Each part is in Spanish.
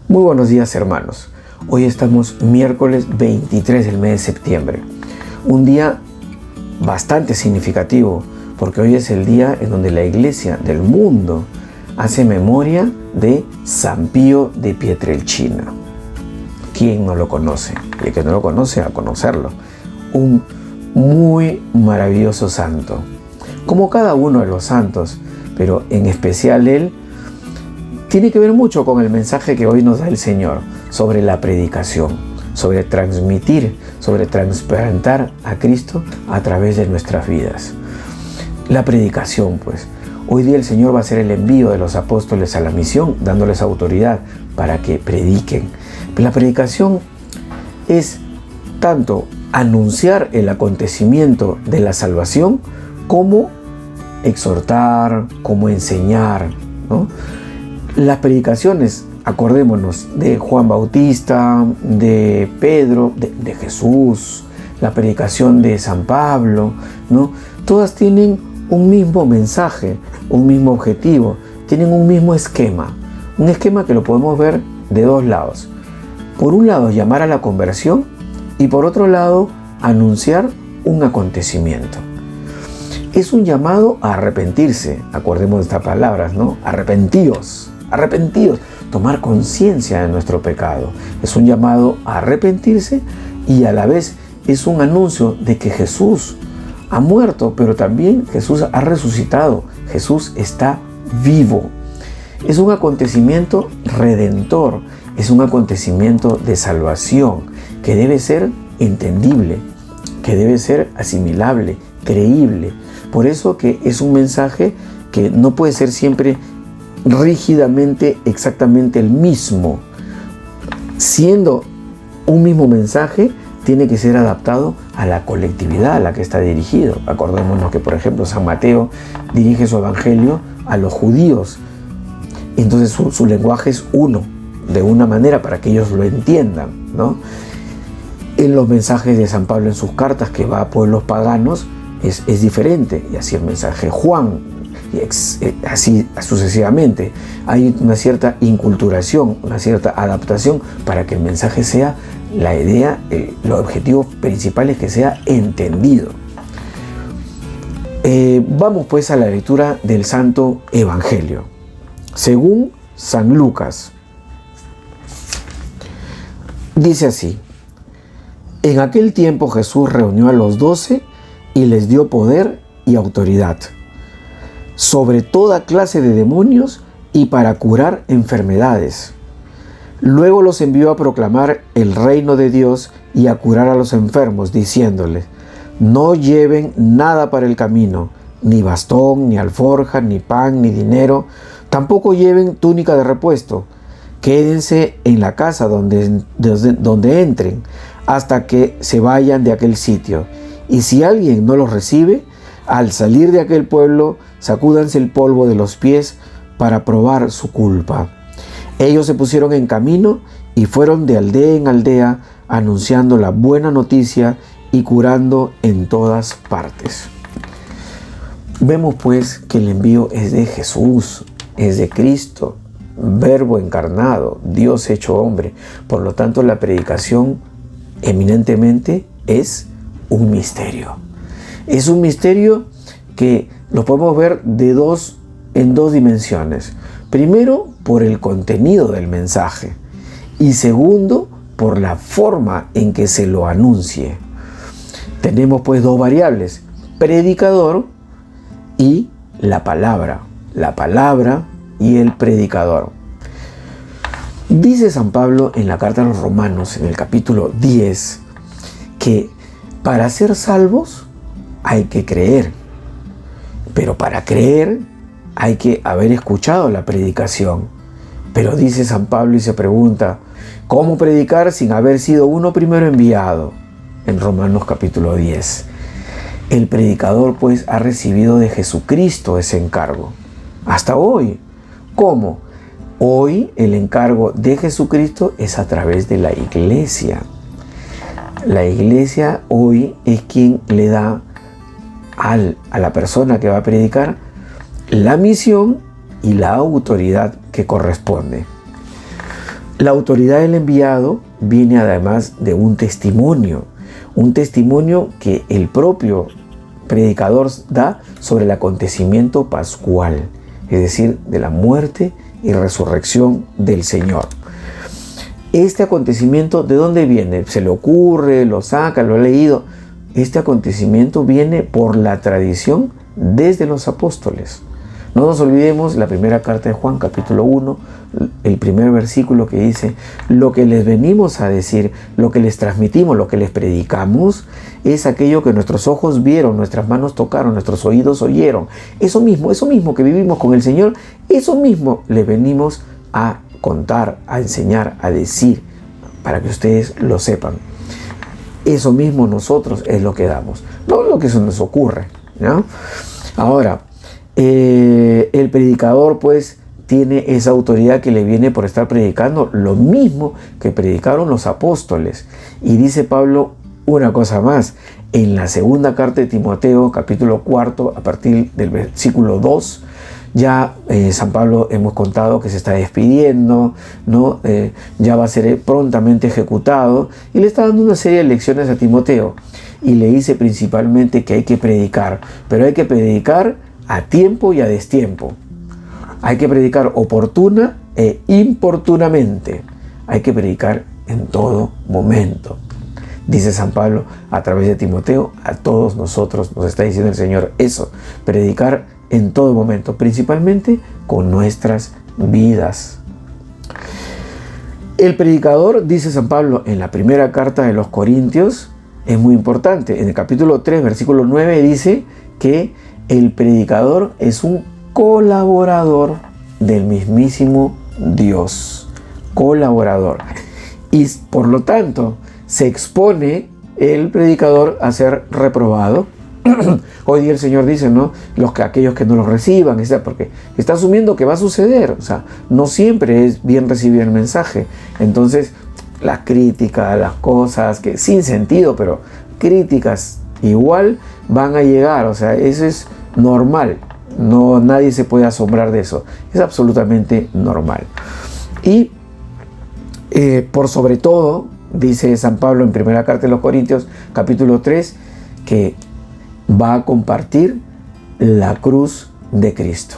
Muy buenos días, hermanos. Hoy estamos miércoles 23 del mes de septiembre. Un día bastante significativo porque hoy es el día en donde la iglesia del mundo hace memoria de San Pío de Pietrelcina. ¿Quién no lo conoce? Y el que no lo conoce, a conocerlo. Un muy maravilloso santo. Como cada uno de los santos, pero en especial él, tiene que ver mucho con el mensaje que hoy nos da el Señor sobre la predicación, sobre transmitir, sobre trasplantar a Cristo a través de nuestras vidas. La predicación, pues. Hoy día el Señor va a hacer el envío de los apóstoles a la misión, dándoles autoridad para que prediquen. Pero la predicación es tanto anunciar el acontecimiento de la salvación como exhortar, como enseñar, ¿no? Las predicaciones, acordémonos, de Juan Bautista, de Pedro, de Jesús, la predicación de San Pablo, ¿no? Todas tienen un mismo mensaje, un mismo objetivo, tienen un mismo esquema. Un esquema que lo podemos ver de dos lados. Por un lado, llamar a la conversión y por otro lado, anunciar un acontecimiento. Es un llamado a arrepentirse, acordemos de estas palabras, ¿no? Arrepentíos, tomar conciencia de nuestro pecado. Es un llamado a arrepentirse y a la vez es un anuncio de que Jesús ha muerto, pero también Jesús ha resucitado. Jesús está vivo. Es un acontecimiento redentor, es un acontecimiento de salvación que debe ser entendible, que debe ser asimilable, creíble. Por eso que es un mensaje que no puede ser siempre rígidamente exactamente el mismo. Siendo un mismo mensaje, tiene que ser adaptado a la colectividad a la que está dirigido. Acordémonos que, por ejemplo, San Mateo dirige su evangelio a los judíos. Entonces su lenguaje es uno, de una manera para que ellos lo entiendan, ¿no? En los mensajes de San Pablo en sus cartas, que va a pueblos paganos, es diferente. Y así el mensaje de Juan, y así sucesivamente. Hay una cierta inculturación, una cierta adaptación para que el mensaje sea la idea, los objetivos principales, que sea entendido. Vamos pues a la lectura del Santo Evangelio, según San Lucas. Dice así: en aquel tiempo Jesús reunió a los 12 y les dio poder y autoridad sobre toda clase de demonios y para curar enfermedades. Luego los envió a proclamar el reino de Dios y a curar a los enfermos, diciéndoles: no lleven nada para el camino, ni bastón, ni alforja, ni pan, ni dinero, tampoco lleven túnica de repuesto. Quédense en la casa donde entren, hasta que se vayan de aquel sitio. Y si alguien no los recibe, al salir de aquel pueblo, sacúdanse el polvo de los pies para probar su culpa. Ellos se pusieron en camino y fueron de aldea en aldea, anunciando la buena noticia y curando en todas partes. Vemos pues que el envío es de Jesús, es de Cristo, Verbo encarnado, Dios hecho hombre. Por lo tanto, la predicación eminentemente es un misterio. Es un misterio que lo podemos ver en dos dimensiones. Primero, por el contenido del mensaje. Y segundo, por la forma en que se lo anuncie. Tenemos pues dos variables: predicador y la palabra. La palabra y el predicador. Dice San Pablo en la carta a los Romanos, en el capítulo 10, que para ser salvos hay que creer. Pero para creer hay que haber escuchado la predicación. Pero dice San Pablo y se pregunta: ¿cómo predicar sin haber sido uno primero enviado? En Romanos capítulo 10. El predicador pues ha recibido de Jesucristo ese encargo. Hasta hoy. ¿Cómo? Hoy el encargo de Jesucristo es a través de la iglesia. La iglesia hoy es quien le da a la persona que va a predicar la misión y la autoridad que corresponde. La autoridad del enviado viene además de un testimonio que el propio predicador da sobre el acontecimiento pascual, es decir, de la muerte y resurrección del Señor. Este acontecimiento, ¿de dónde viene? ¿Se le ocurre? ¿Lo saca? ¿Lo ha leído? Este acontecimiento viene por la tradición desde los apóstoles. No nos olvidemos la primera carta de Juan, capítulo 1, el primer versículo que dice: lo que les venimos a decir, lo que les transmitimos, lo que les predicamos, es aquello que nuestros ojos vieron, nuestras manos tocaron, nuestros oídos oyeron. Eso mismo que vivimos con el Señor, eso mismo les venimos a contar, a enseñar, a decir, para que ustedes lo sepan. Eso mismo nosotros es lo que damos, no lo que se nos ocurre, ¿no? Ahora, el predicador pues tiene esa autoridad que le viene por estar predicando lo mismo que predicaron los apóstoles. Y dice Pablo una cosa más, en la segunda carta de Timoteo, capítulo 4, a partir del versículo 2, ya San Pablo hemos contado que se está despidiendo, ¿no? Ya va a ser prontamente ejecutado, y le está dando una serie de lecciones a Timoteo, y le dice principalmente que hay que predicar, pero hay que predicar a tiempo y a destiempo. Hay que predicar oportuna e importunamente. Hay que predicar en todo momento. Dice San Pablo a través de Timoteo, a todos nosotros nos está diciendo el Señor eso, predicar en todo momento, principalmente con nuestras vidas. El predicador, dice San Pablo en la primera carta de los Corintios, es muy importante. En el capítulo 3, versículo 9 dice que el predicador es un colaborador del mismísimo Dios. Colaborador. Y por lo tanto, se expone el predicador a ser reprobado. Hoy día el Señor dice, ¿no? Aquellos que no lo reciban, porque está asumiendo que va a suceder. O sea, no siempre es bien recibir el mensaje. Entonces, las críticas, las cosas que sin sentido, pero críticas igual van a llegar. O sea, eso es normal. No, nadie se puede asombrar de eso. Es absolutamente normal. Y por sobre todo, dice San Pablo en primera carta de los Corintios, capítulo 3, que va a compartir la cruz de Cristo.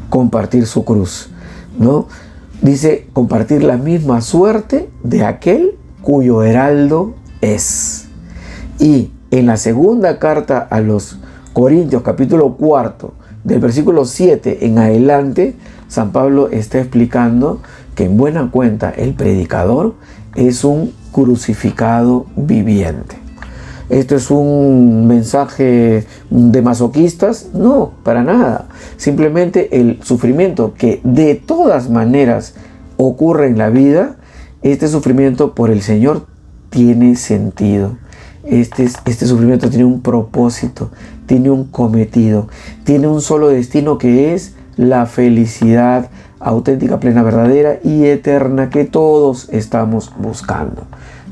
Compartir su cruz, ¿no? Dice, compartir la misma suerte de aquel cuyo heraldo es. Y en la segunda carta a los Corintios, capítulo 4, del versículo 7 en adelante, San Pablo está explicando que en buena cuenta el predicador es un crucificado viviente. ¿Esto es un mensaje de masoquistas? No, para nada. Simplemente el sufrimiento que de todas maneras ocurre en la vida, este sufrimiento por el Señor tiene sentido. Este sufrimiento tiene un propósito, tiene un cometido, tiene un solo destino, que es la felicidad auténtica, plena, verdadera y eterna que todos estamos buscando.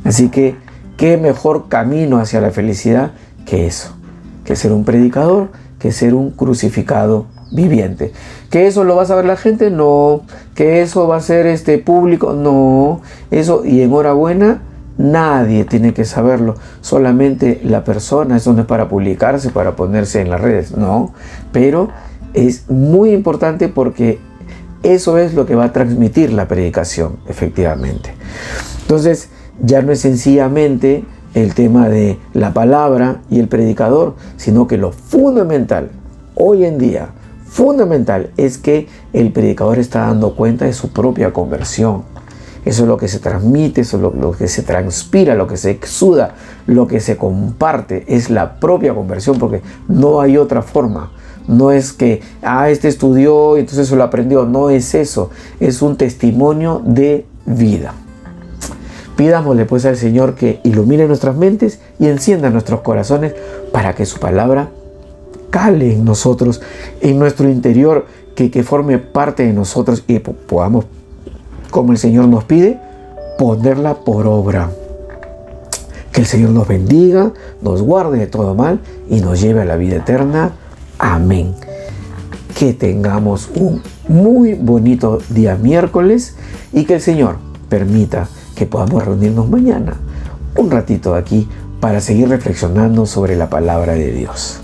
Así que, ¿qué mejor camino hacia la felicidad que eso? Que ser un predicador, que ser un crucificado viviente. ¿Que eso lo va a saber la gente? No. ¿Que eso va a ser público? No. Eso, y enhorabuena, nadie tiene que saberlo. Solamente la persona. Eso no es para publicarse, para ponerse en las redes. No. Pero es muy importante porque eso es lo que va a transmitir la predicación, efectivamente. Entonces, ya no es sencillamente el tema de la palabra y el predicador, sino que lo fundamental, hoy en día, fundamental, es que el predicador está dando cuenta de su propia conversión. Eso es lo que se transmite, eso es lo que se transpira, lo que se exuda, lo que se comparte, es la propia conversión, porque no hay otra forma. No es que, este estudió y entonces se lo aprendió. No es eso, es un testimonio de vida. Pidámosle pues al Señor que ilumine nuestras mentes y encienda nuestros corazones para que su palabra cale en nosotros, en nuestro interior, que forme parte de nosotros y podamos, como el Señor nos pide, ponerla por obra. Que el Señor nos bendiga, nos guarde de todo mal y nos lleve a la vida eterna. Amén. que tengamos un muy bonito día miércoles y que el Señor permita que podamos reunirnos mañana un ratito aquí para seguir reflexionando sobre la palabra de Dios.